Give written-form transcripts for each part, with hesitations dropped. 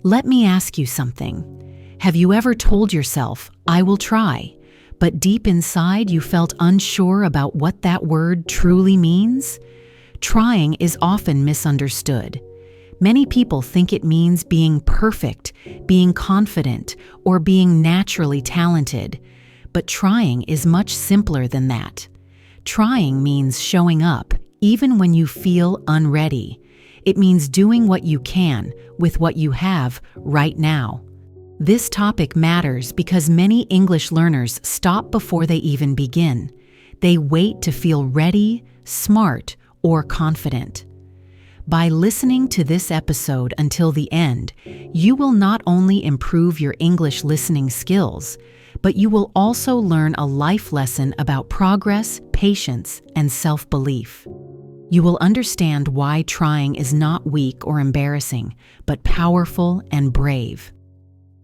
Let me ask you something. Have you ever told yourself, "I will try," but deep inside you felt unsure about what that word truly means? Trying is often misunderstood. Many people think it means being perfect, being confident, or being naturally talented. But trying is much simpler than that. Trying means showing up, even when you feel unready. It means doing what you can with what you have right now. This topic matters because many English learners stop before they even begin. They wait to feel ready, smart, or confident. By listening to this episode until the end, you will not only improve your English listening skills, but you will also learn a life lesson about progress, patience, and self-belief. You will understand why trying is not weak or embarrassing, but powerful and brave.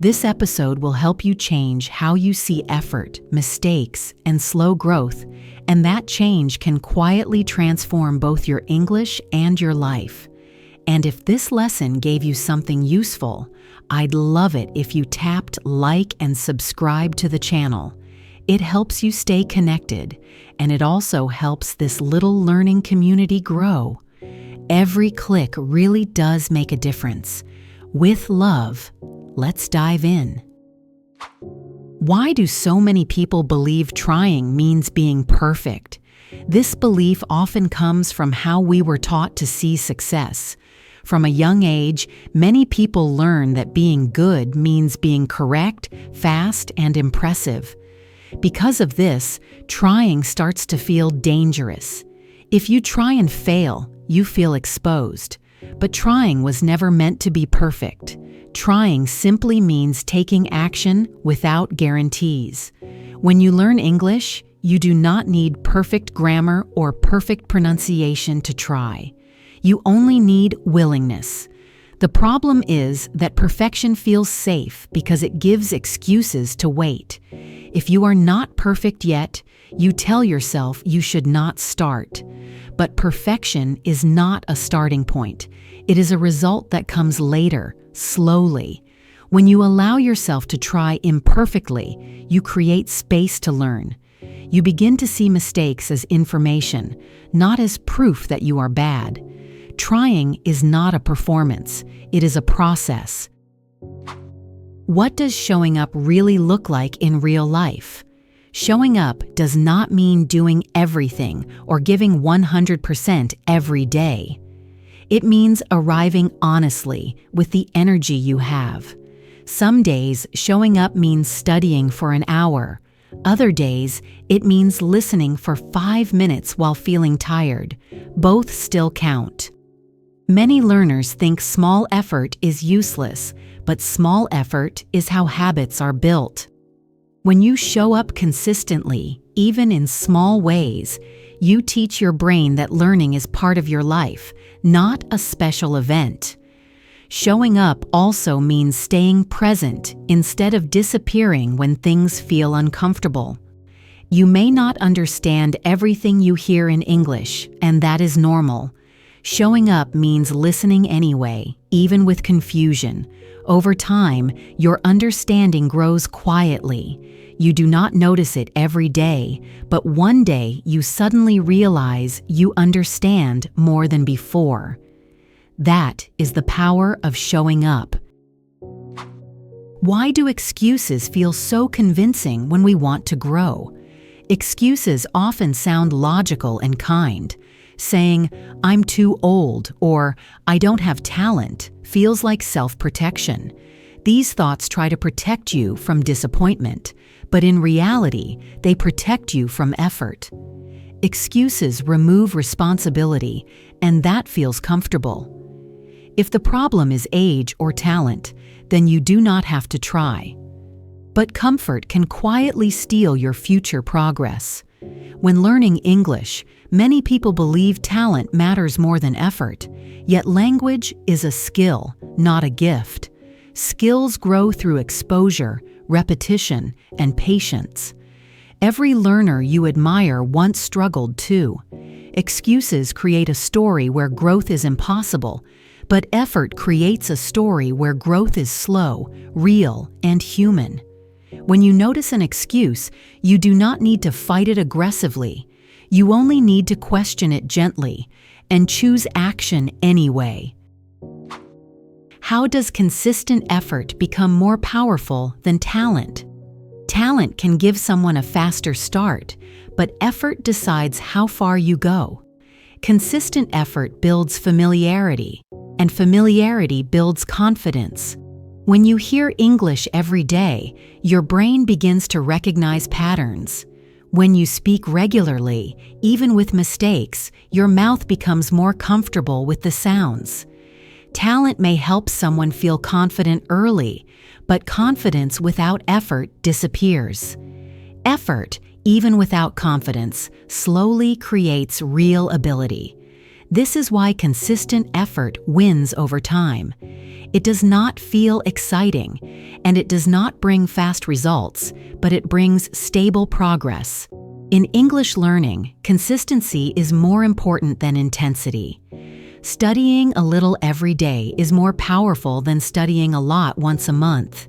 This episode will help you change how you see effort, mistakes, and slow growth, and that change can quietly transform both your English and your life. And if this lesson gave you something useful, I'd love it if you tapped like and subscribe to the channel. It helps you stay connected, and it also helps this little learning community grow. Every click really does make a difference. With love, let's dive in. Why do so many people believe trying means being perfect? This belief often comes from how we were taught to see success. From a young age, many people learn that being good means being correct, fast, and impressive. Because of this, trying starts to feel dangerous. If you try and fail, you feel exposed. But trying was never meant to be perfect. Trying simply means taking action without guarantees. When you learn English, you do not need perfect grammar or perfect pronunciation to try. You only need willingness. The problem is that perfection feels safe because it gives excuses to wait. If you are not perfect yet, you tell yourself you should not start. But perfection is not a starting point. It is a result that comes later, slowly. When you allow yourself to try imperfectly, you create space to learn. You begin to see mistakes as information, not as proof that you are bad. Trying is not a performance, it is a process. What does showing up really look like in real life? Showing up does not mean doing everything or giving 100% every day. It means arriving honestly with the energy you have. Some days, showing up means studying for an hour. Other days, it means listening for 5 minutes while feeling tired. Both still count. Many learners think small effort is useless, but small effort is how habits are built. When you show up consistently, even in small ways, you teach your brain that learning is part of your life, not a special event. Showing up also means staying present instead of disappearing when things feel uncomfortable. You may not understand everything you hear in English, and that is normal. Showing up means listening anyway, even with confusion. Over time, your understanding grows quietly. You do not notice it every day, but one day you suddenly realize you understand more than before. That is the power of showing up. Why do excuses feel so convincing when we want to grow? Excuses often sound logical and kind. Saying, "I'm too old," or "I don't have talent," feels like self-protection. These thoughts try to protect you from disappointment, but in reality, they protect you from effort. Excuses remove responsibility, and that feels comfortable. If the problem is age or talent, then you do not have to try. But comfort can quietly steal your future progress. When learning English, many people believe talent matters more than effort, yet language is a skill, not a gift. Skills grow through exposure, repetition, and patience. Every learner you admire once struggled too. Excuses create a story where growth is impossible, But effort creates a story where growth is slow, real, and human. When you notice an excuse, you do not need to fight it aggressively. You only need to question it gently and choose action anyway. How does consistent effort become more powerful than talent? Talent can give someone a faster start, but effort decides how far you go. Consistent effort builds familiarity, and familiarity builds confidence. When you hear English every day, your brain begins to recognize patterns. When you speak regularly, even with mistakes, your mouth becomes more comfortable with the sounds. Talent may help someone feel confident early, but confidence without effort disappears. Effort, even without confidence, slowly creates real ability. This is why consistent effort wins over time. It does not feel exciting, and it does not bring fast results, but it brings stable progress. In English learning, consistency is more important than intensity. Studying a little every day is more powerful than studying a lot once a month.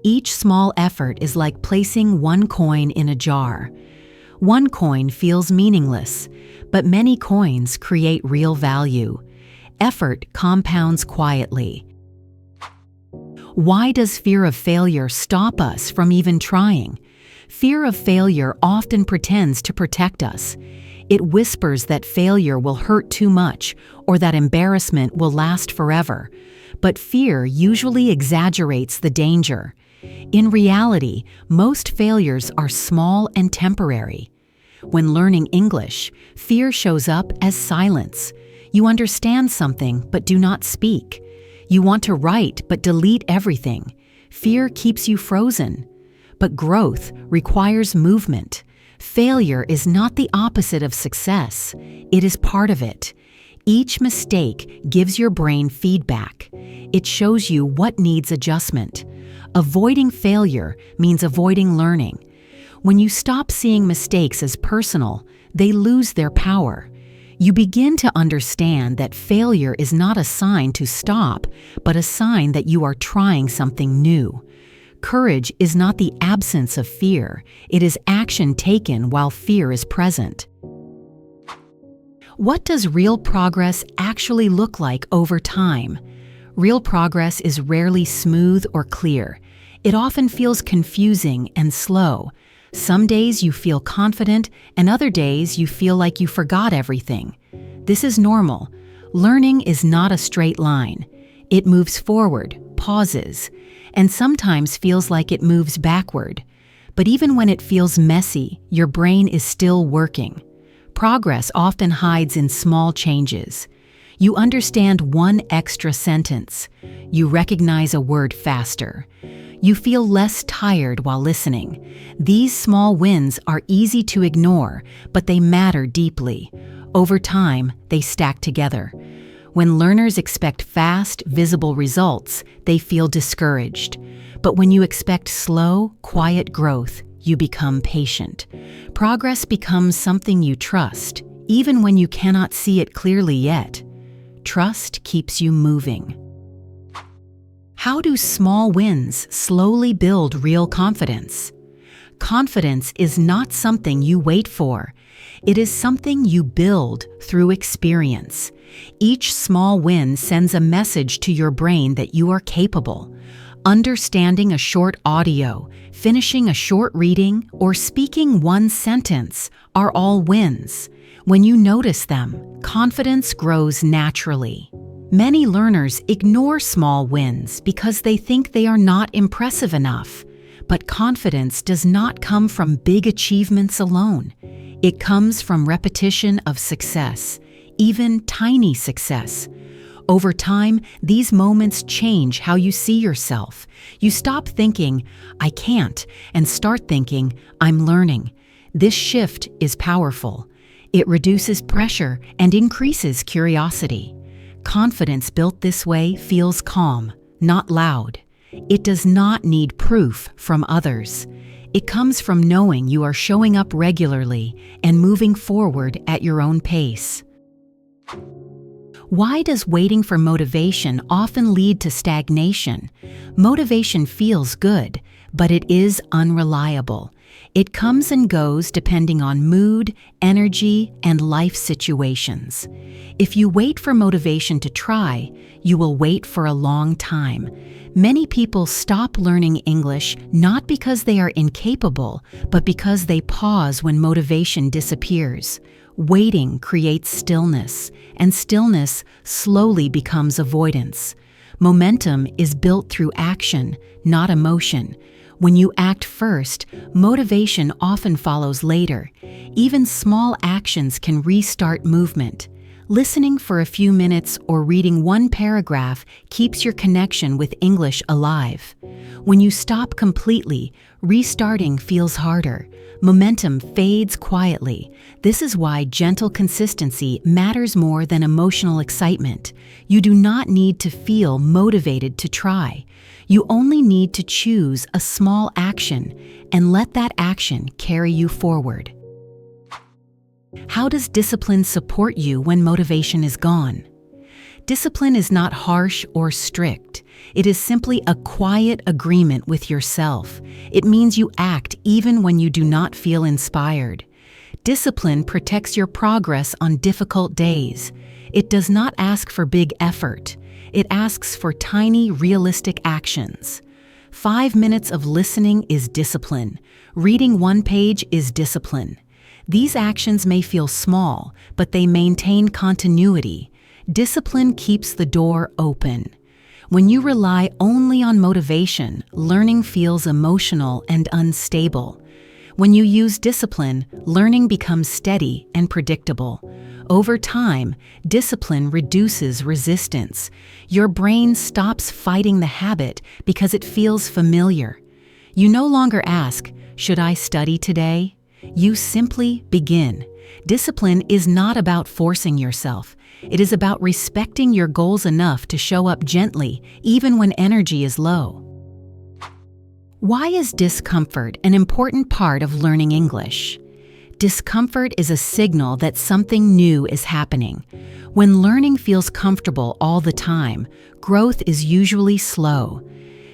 Each small effort is like placing one coin in a jar. One coin feels meaningless, but many coins create real value. Effort compounds quietly. Why does fear of failure stop us from even trying? Fear of failure often pretends to protect us. It whispers that failure will hurt too much or that embarrassment will last forever. But fear usually exaggerates the danger. In reality, most failures are small and temporary. When learning English, fear shows up as silence. You understand something but do not speak. You want to write but delete everything. Fear keeps you frozen. But growth requires movement. Failure is not the opposite of success. It is part of it. Each mistake gives your brain feedback. It shows you what needs adjustment. Avoiding failure means avoiding learning. When you stop seeing mistakes as personal, they lose their power. You begin to understand that failure is not a sign to stop, but a sign that you are trying something new. Courage is not the absence of fear. It is action taken while fear is present. What does real progress actually look like over time? Real progress is rarely smooth or clear. It often feels confusing and slow. Some days you feel confident, and other days you feel like you forgot everything. This is normal. Learning is not a straight line. It moves forward, pauses, and sometimes feels like it moves backward. But even when it feels messy, your brain is still working. Progress often hides in small changes. You understand one extra sentence. You recognize a word faster. You feel less tired while listening. These small wins are easy to ignore, but they matter deeply. Over time, they stack together. When learners expect fast, visible results, they feel discouraged. But when you expect slow, quiet growth, you become patient. Progress becomes something you trust, even when you cannot see it clearly yet. Trust keeps you moving. How do small wins slowly build real confidence? Confidence is not something you wait for. It is something you build through experience. Each small win sends a message to your brain that you are capable. Understanding a short audio, finishing a short reading, or speaking one sentence are all wins. When you notice them, confidence grows naturally. Many learners ignore small wins because they think they are not impressive enough. But confidence does not come from big achievements alone. It comes from repetition of success, even tiny success. Over time, these moments change how you see yourself. You stop thinking, "I can't," and start thinking, "I'm learning." This shift is powerful. It reduces pressure and increases curiosity. Confidence built this way feels calm, not loud. It does not need proof from others. It comes from knowing you are showing up regularly and moving forward at your own pace. Why does waiting for motivation often lead to stagnation? Motivation feels good, but it is unreliable. It comes and goes depending on mood, energy, and life situations. If you wait for motivation to try, you will wait for a long time. Many people stop learning English not because they are incapable, but because they pause when motivation disappears. Waiting creates stillness, and stillness slowly becomes avoidance. Momentum is built through action, not emotion. When you act first, motivation often follows later. Even small actions can restart movement. Listening for a few minutes or reading one paragraph keeps your connection with English alive. When you stop completely, restarting feels harder. Momentum fades quietly. This is why gentle consistency matters more than emotional excitement. You do not need to feel motivated to try. You only need to choose a small action and let that action carry you forward. How does discipline support you when motivation is gone? Discipline is not harsh or strict. It is simply a quiet agreement with yourself. It means you act even when you do not feel inspired. Discipline protects your progress on difficult days. It does not ask for big effort. It asks for tiny, realistic actions. 5 minutes of listening is discipline. Reading one page is discipline. These actions may feel small, but they maintain continuity. Discipline keeps the door open. When you rely only on motivation, learning feels emotional and unstable. When you use discipline, learning becomes steady and predictable. Over time, discipline reduces resistance. Your brain stops fighting the habit because it feels familiar. You no longer ask, "Should I study today?" You simply begin. Discipline is not about forcing yourself. It is about respecting your goals enough to show up gently, even when energy is low. Why is discomfort an important part of learning English? Discomfort is a signal that something new is happening. When learning feels comfortable all the time, growth is usually slow.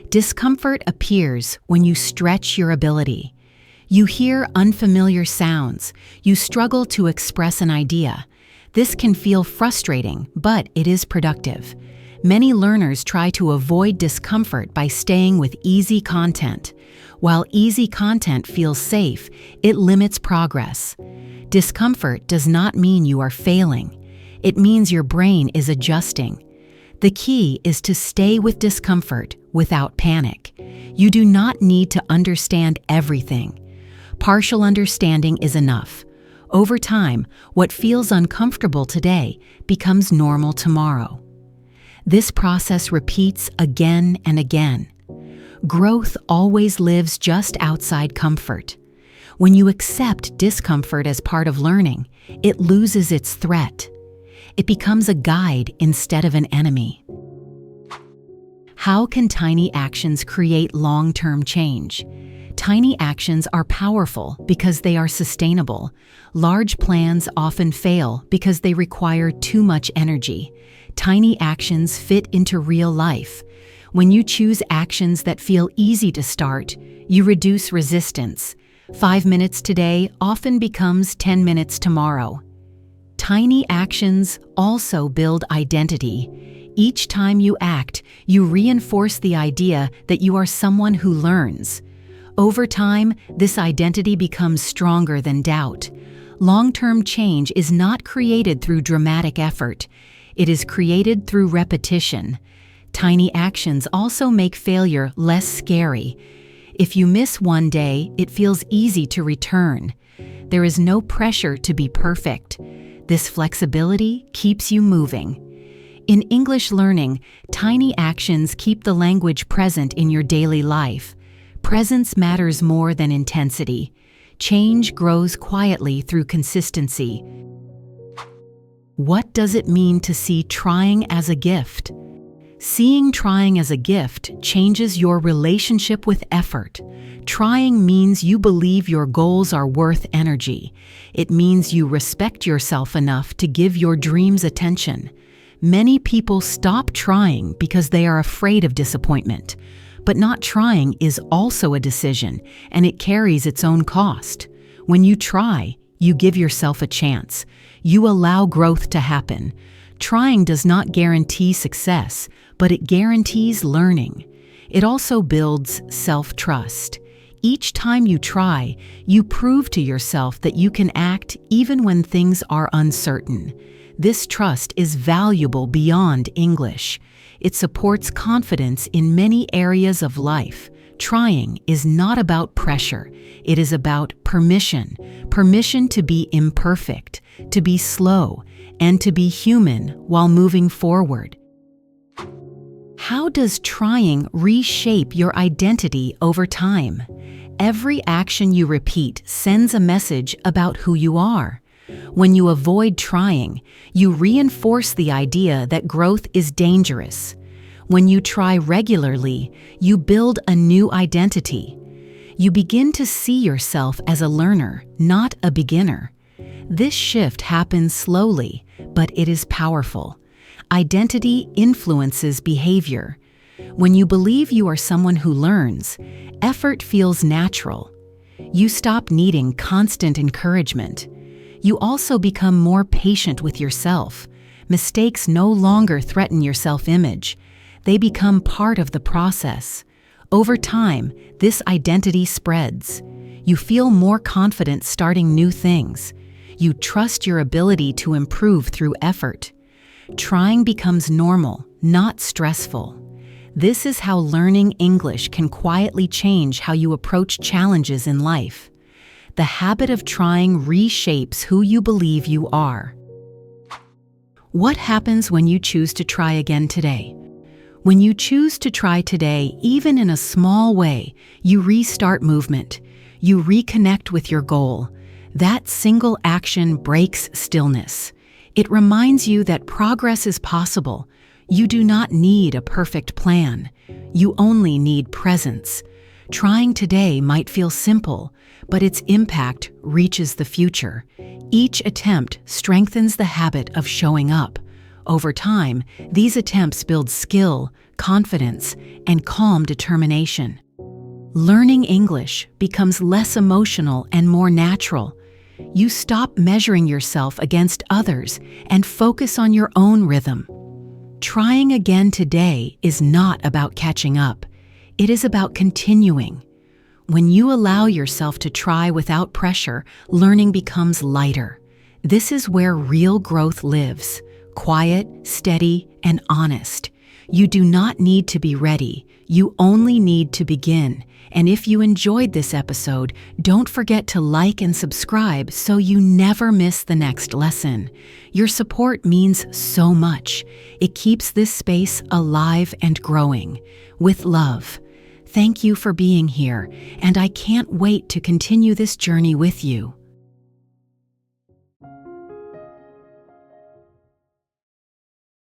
Discomfort appears when you stretch your ability. You hear unfamiliar sounds. You struggle to express an idea. This can feel frustrating, but it is productive. Many learners try to avoid discomfort by staying with easy content. While easy content feels safe, it limits progress. Discomfort does not mean you are failing. It means your brain is adjusting. The key is to stay with discomfort without panic. You do not need to understand everything. Partial understanding is enough. Over time, what feels uncomfortable today becomes normal tomorrow. This process repeats again and again. Growth always lives just outside comfort. When you accept discomfort as part of learning, it loses its threat. It becomes a guide instead of an enemy. How can tiny actions create long-term change? Tiny actions are powerful because they are sustainable. Large plans often fail because they require too much energy. Tiny actions fit into real life. When you choose actions that feel easy to start, you reduce resistance. 5 minutes today often becomes 10 minutes tomorrow. Tiny actions also build identity. Each time you act, you reinforce the idea that you are someone who learns. Over time, this identity becomes stronger than doubt. Long-term change is not created through dramatic effort. It is created through repetition. Tiny actions also make failure less scary. If you miss one day, it feels easy to return. There is no pressure to be perfect. This flexibility keeps you moving. In English learning, tiny actions keep the language present in your daily life. Presence matters more than intensity. Change grows quietly through consistency. What does it mean to see trying as a gift? Seeing trying as a gift changes your relationship with effort. Trying means you believe your goals are worth energy. It means you respect yourself enough to give your dreams attention. Many people stop trying because they are afraid of disappointment. But not trying is also a decision, and it carries its own cost. When you try, you give yourself a chance. You allow growth to happen. Trying does not guarantee success, but it guarantees learning. It also builds self-trust. Each time you try, you prove to yourself that you can act even when things are uncertain. This trust is valuable beyond English. It supports confidence in many areas of life. Trying is not about pressure. It is about permission. Permission to be imperfect, to be slow, and to be human while moving forward. How does trying reshape your identity over time? Every action you repeat sends a message about who you are. When you avoid trying, you reinforce the idea that growth is dangerous. When you try regularly, you build a new identity. You begin to see yourself as a learner, not a beginner. This shift happens slowly, but it is powerful. Identity influences behavior. When you believe you are someone who learns, effort feels natural. You stop needing constant encouragement. You also become more patient with yourself. Mistakes no longer threaten your self-image. They become part of the process. Over time, this identity spreads. You feel more confident starting new things. You trust your ability to improve through effort. Trying becomes normal, not stressful. This is how learning English can quietly change how you approach challenges in life. The habit of trying reshapes who you believe you are. What happens when you choose to try again today? When you choose to try today, even in a small way, you restart movement. You reconnect with your goal. That single action breaks stillness. It reminds you that progress is possible. You do not need a perfect plan. You only need presence. Trying today might feel simple, but its impact reaches the future. Each attempt strengthens the habit of showing up. Over time, these attempts build skill, confidence, and calm determination. Learning English becomes less emotional and more natural. You stop measuring yourself against others and focus on your own rhythm. Trying again today is not about catching up. It is about continuing. When you allow yourself to try without pressure, learning becomes lighter. This is where real growth lives, quiet, steady, and honest. You do not need to be ready. You only need to begin. And if you enjoyed this episode, don't forget to like and subscribe so you never miss the next lesson. Your support means so much. It keeps this space alive and growing. With love. Thank you for being here, and I can't wait to continue this journey with you.